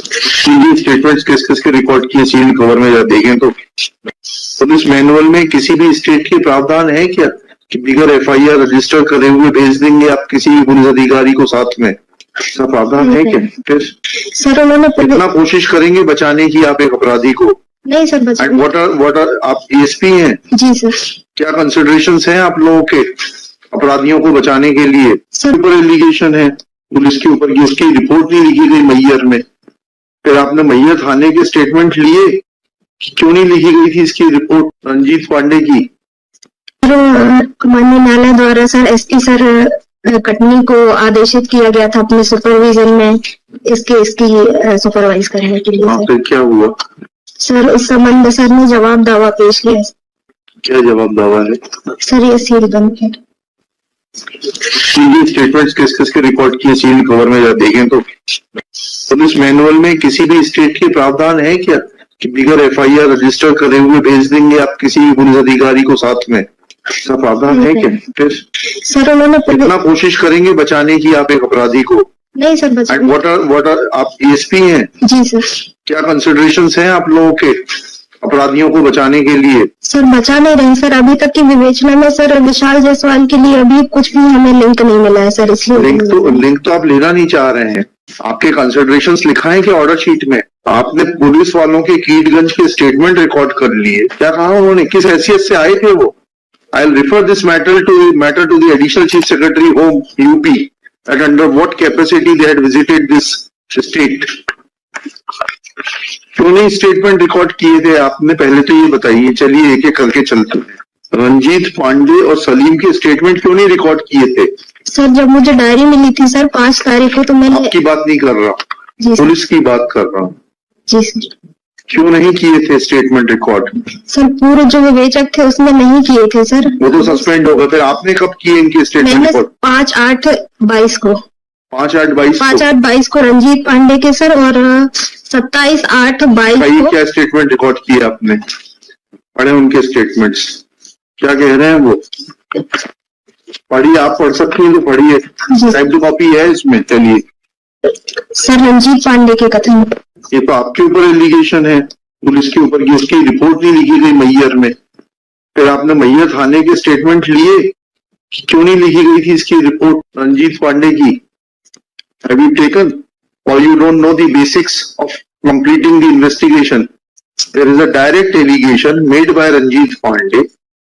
Statements किस किस के रिकॉर्ड किए सील कवर में देखें तो पुलिस मैनुअल में किसी भी स्टेट के प्रावधान है क्या कि बिगर एफआईआर रजिस्टर करे हुए भेज देंगे आप किसी भी पुलिस अधिकारी को साथ में? ऐसा प्रावधान है क्या? फिर सर उन्होंने कितना कोशिश करेंगे बचाने की आप एक अपराधी को? नहीं सर, व्हाट आर आप डीएसपी हैं? जी सर। क्या कंसिडरेशंस हैं आप लोगों के अपराधियों को बचाने के लिए? ऊपर एलिगेशन है पुलिस के ऊपर की, उसकी रिपोर्ट नहीं लिखी गई मैयर में। फिर आपने मैयर थाने के स्टेटमेंट लिए, क्यों नहीं लिखी गई थी इसकी रिपोर्ट रंजीत पांडे की? माननीय न्यायालय द्वारा सर एसपी सर कटनी को आदेशित किया गया था अपने सुपरविजन में इसकी सुपरवाइज करने के लिए। फिर क्या हुआ सर? इस संबंध में सर ने जवाब दावा पेश किया। क्या जवाब दावा है सर? ये सील बंद है। स्टेटमेंट्स किस किस के रिकॉर्ड किए सील कवर में देखें तो पुलिस मैनुअल में किसी भी स्टेट के प्रावधान है क्या कि बिगर एफआईआर रजिस्टर करे हुए भेज देंगे आप किसी भी पुलिस अधिकारी को साथ में? ऐसा प्रावधान है क्या? फिर सर उन्होंने कितना कोशिश करेंगे बचाने की आप एक अपराधी को? नहीं सर, व्हाट आर आप डीएसपी हैं? जी सर। क्या कंसिडरेशंस हैं आप लोगों के अपराधियों को बचाने के लिए? सर बचा नहीं रहे सर, अभी तक की विवेचना में सर विशाल जायसवाल के लिए अभी कुछ भी हमें लिंक नहीं मिला है सर, इसलिए लिंक तो आप लेना नहीं चाह रहे हैं। आपके कंसिडरेशंस लिखा है कि ऑर्डर शीट में आपने पुलिस वालों के कीटगंज के स्टेटमेंट रिकॉर्ड कर लिए? क्या कहा उन्होंने, किस हैसियत से आए थे वो? I will refer this matter to the additional chief secretary home UP at under what capacity they had visited this state. क्यों नहीं स्टेटमेंट रिकॉर्ड किए थे आपने, पहले तो ये बताइए। चलिए एक एक करके चलते हैं। रंजीत पांडे और सलीम के स्टेटमेंट क्यों नहीं रिकॉर्ड किए थे? सर जब मुझे डायरी मिली थी सर 5 तारीख को, तो मैंने आपकी बात नहीं कर रहा, पुलिस की बात कर रहा हूँ। जी सर। क्यों नहीं किए थे स्टेटमेंट रिकॉर्ड? सर पूरे जो विवेचक थे उसमें नहीं किए थे सर। वो तो सस्पेंड हो गए। फिर आपने कब किए इनके स्टेटमेंट रिकॉर्ड? 5/8/22 को। 5/8/22 को रंजीत पांडे के सर, और 27/8/22 को। क्या स्टेटमेंट रिकॉर्ड किए आपने? पढ़े उनके स्टेटमेंट्स, क्या कह रहे हैं वो? पढ़िए, आप पढ़ सकती हैं तो पढ़िए, टाइप टू कॉपी है इसमें। चलिए सर रंजीत पांडे के कथन, ये तो आपके ऊपर एलिगेशन है पुलिस के ऊपर की, उसकी रिपोर्ट नहीं लिखी गई मैयर में। फिर आपने मैयर थाने के स्टेटमेंट लिए, क्यों नहीं लिखी गई थी इसकी रिपोर्ट रंजीत पांडे की? Have you taken or you don't know the basics of completing the investigation? There is a direct allegation made by Ranjit Pandey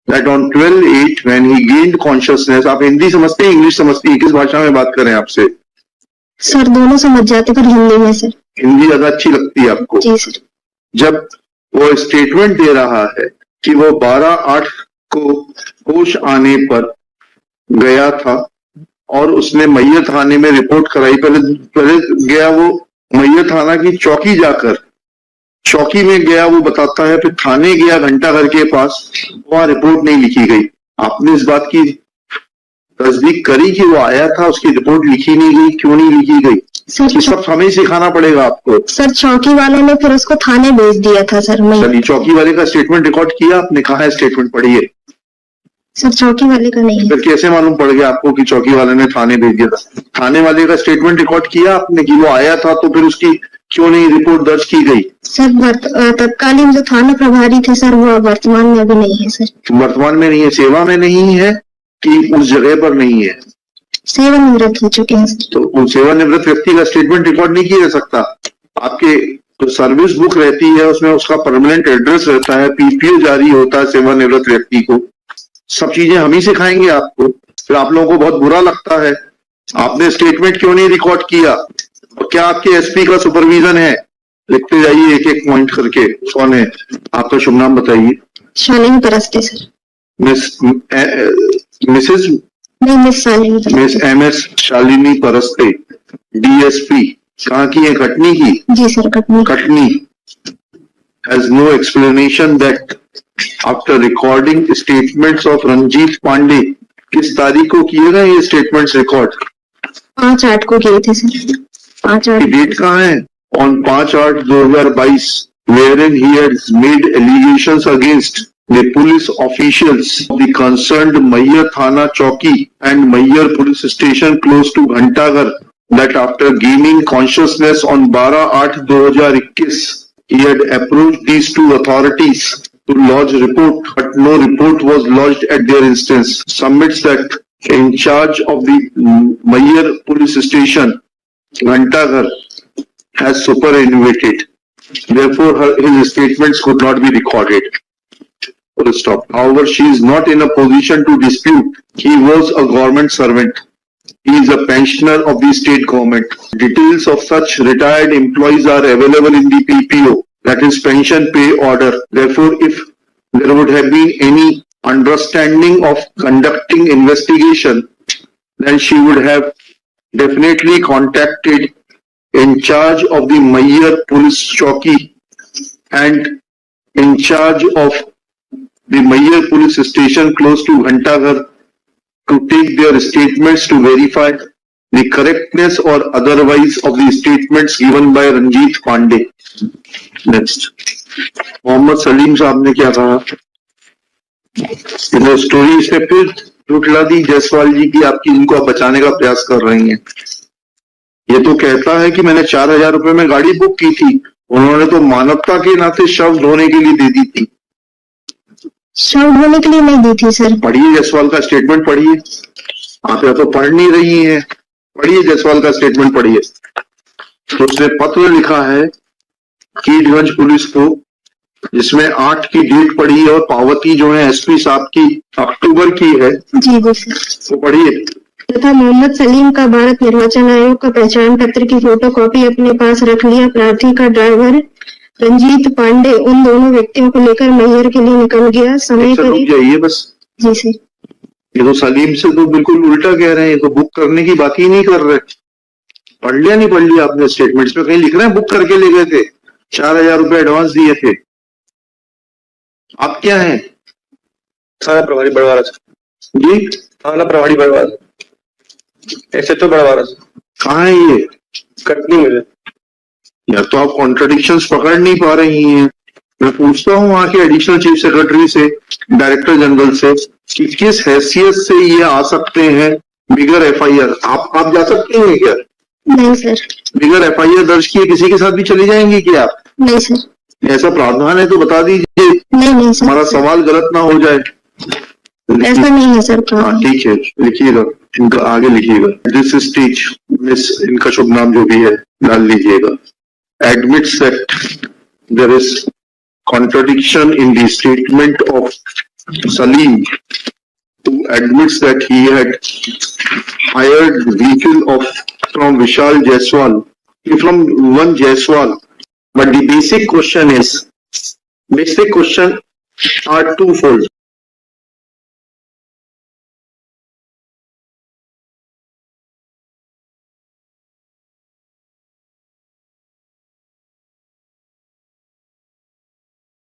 that on 12/8 when he gained consciousness, आप हिंदी समझते हैं इंग्लिश समझती है, किस भाषा में बात करें आपसे? सर दोनों समझ जाते, पर हिंदी में सर। हिंदी ज्यादा अच्छी लगती है आपको? जी सर। जब वो स्टेटमेंट दे रहा है कि वो 12/8 को होश आने पर गया था और उसने मैयर थाने में रिपोर्ट कराई। पहले गया वो मैयर थाना की चौकी, जाकर चौकी में गया वो बताता है, फिर थाने गया घंटाघर के पास, वहां रिपोर्ट नहीं लिखी गई। आपने इस बात की तस्दीक करी कि वो आया था, उसकी रिपोर्ट लिखी नहीं गई, क्यों नहीं लिखी गई? ये सब हमें ही सिखाना पड़ेगा आपको। सर चौकी वालों ने फिर उसको थाने भेज दिया था सर। चलिए चौकी वाले का स्टेटमेंट रिकॉर्ड किया आपने? कहा है स्टेटमेंट? पढ़िए। सर चौकी वाले का नहीं है। फिर कैसे मालूम पड़ गया आपको कि चौकी वाले ने थाने भेज दिया था? थाने वाले का स्टेटमेंट रिकॉर्ड किया आपने कि वो आया था, तो फिर उसकी क्यों नहीं रिपोर्ट दर्ज की गई? सर तत्कालीन जो थाना प्रभारी थे सर, वो वर्तमान में अभी नहीं है सर। वर्तमान में नहीं है, सेवा में नहीं है कि उस जगह पर नहीं है? सेवानिवृत्त हो चुके हैं। तो उस सेवानिवृत्त व्यक्ति का स्टेटमेंट रिकॉर्ड नहीं किया जा सकता? आपके जो सर्विस बुक रहती है उसमें उसका परमानेंट एड्रेस रहता है, पीपीओ जारी होता है सेवानिवृत्त व्यक्ति को। सब चीजें हम ही सिखाएंगे आपको। फिर आप लोगों को बहुत बुरा लगता है। आपने स्टेटमेंट क्यों नहीं रिकॉर्ड किया? और क्या आपके एसपी का सुपरविजन है? लिखते जाइए एक एक पॉइंट करके। कौन है आपका? शुभ नाम बताइए। Shalini Paraste sir. Mrs miss MS Shalini Paraste, DSP। कहाँ की है? कटनी की? जी sir Katni. has no explanation that after recording statements of Ranjit Pandey, किस तारीख को किए गए ये स्टेटमेंट्स रिकॉर्ड? 5/8 को किए थे सर। 5/8 डेट कहाँ है? On 5/8/2022 wherein he has made allegations against the police officials of the concerned Mayyar Thana Chowki and Mayyar police station close to Ghantaghar that after gaining consciousness on 12/8/2021, he had approached these two authorities to lodge report, but no report was lodged at their instance. Submits that in charge of the Mayer police station, Ghantaghar, has superannuated. Therefore, his statements could not be recorded. Full stop. However, she is not in a position to dispute. He was a government servant. He is a pensioner of the state government. Details of such retired employees are available in the PPO, that is Pension Pay Order. Therefore, if there would have been any understanding of conducting investigation, then she would have definitely contacted in charge of the Mayer Police Chowki and in charge of the Mayer Police Station close to Ghantaghar to take their statements to verify the correctness or otherwise of the statements given by Ranjit Pandey. Next. Mohammad Salim साहब ने क्या कहा? Story इसने फिर झुठला दी जायसवाल जी की, आपकी इनको आप बचाने का प्रयास कर रही हैं। ये तो कहता है कि मैंने 4,000 रुपए में गाड़ी बुक की थी, उन्होंने तो मानवता के नाते शव धोने के लिए दे दी थी। शव धोने के लिए नहीं दी थी सर। पढ़िए जायसवाल का स्टेटमेंट पढ़िए, आप या तो पढ़ नहीं रही हैं, पढ़िए जायसवाल का स्टेटमेंट पढ़िए। तो उसने पत्र लिखा है कीटगंज पुलिस को, जिसमें 8 की डेट पड़ी है और पावती जो है एसपी साहब की अक्टूबर की है। जी जी सर। तो पढ़िए। तथा मोहम्मद सलीम का भारत निर्वाचन आयोग का पहचान पत्र की फोटोकॉपी अपने पास रख लिया। प्रार्थी का ड्राइवर रंजीत पांडे उन दोनों व्यक्तियों को लेकर मैयर के लिए निकल गया। समय करीब जाइए बस। जी सर। ये तो सलीम से तो बिल्कुल उल्टा कह रहे हैं, ये तो बुक करने की बात ही नहीं कर रहे। पढ़ लिया नहीं पढ़ लिया आपने? स्टेटमेंट्स में कहीं लिख रहे हैं बुक करके ले गए थे, 4,000 रुपए एडवांस दिए थे। आप क्या हैं? थाना प्रभारी बड़वारा जी, थाना प्रभारी बड़वारा, ऐसे तो बड़वारा। कहाँ है ये? कटनी में। या तो आप कॉन्ट्रडिक्शंस पकड़ नहीं पा रही हैं। मैं पूछता हूँ वहां के एडिशनल चीफ सेक्रेटरी से, डायरेक्टर जनरल से, कि किस हैसियत से ये आ सकते हैं बिगर एफआईआर। आप जा सकती हैं क्या? नहीं सर। बिगर एफआईआर दर्ज किए किसी के साथ भी चली जाएंगी क्या आप? नहीं सर। ऐसा प्रावधान है तो बता दीजिए। नहीं सर। हमारा सवाल गलत ना हो जाए। ऐसा नहीं है सर। हाँ ठीक है, लिखिएगा, इनका आगे लिखिएगा। दिस स्टेज मिस, इनका शुभ नाम जो भी है डाल लीजिएगा। Admits that there is contradiction in the statement of Salim, who admits that he had hired vehicle from Vishal Jaiswal, from one Jaiswal. But the basic question are twofold.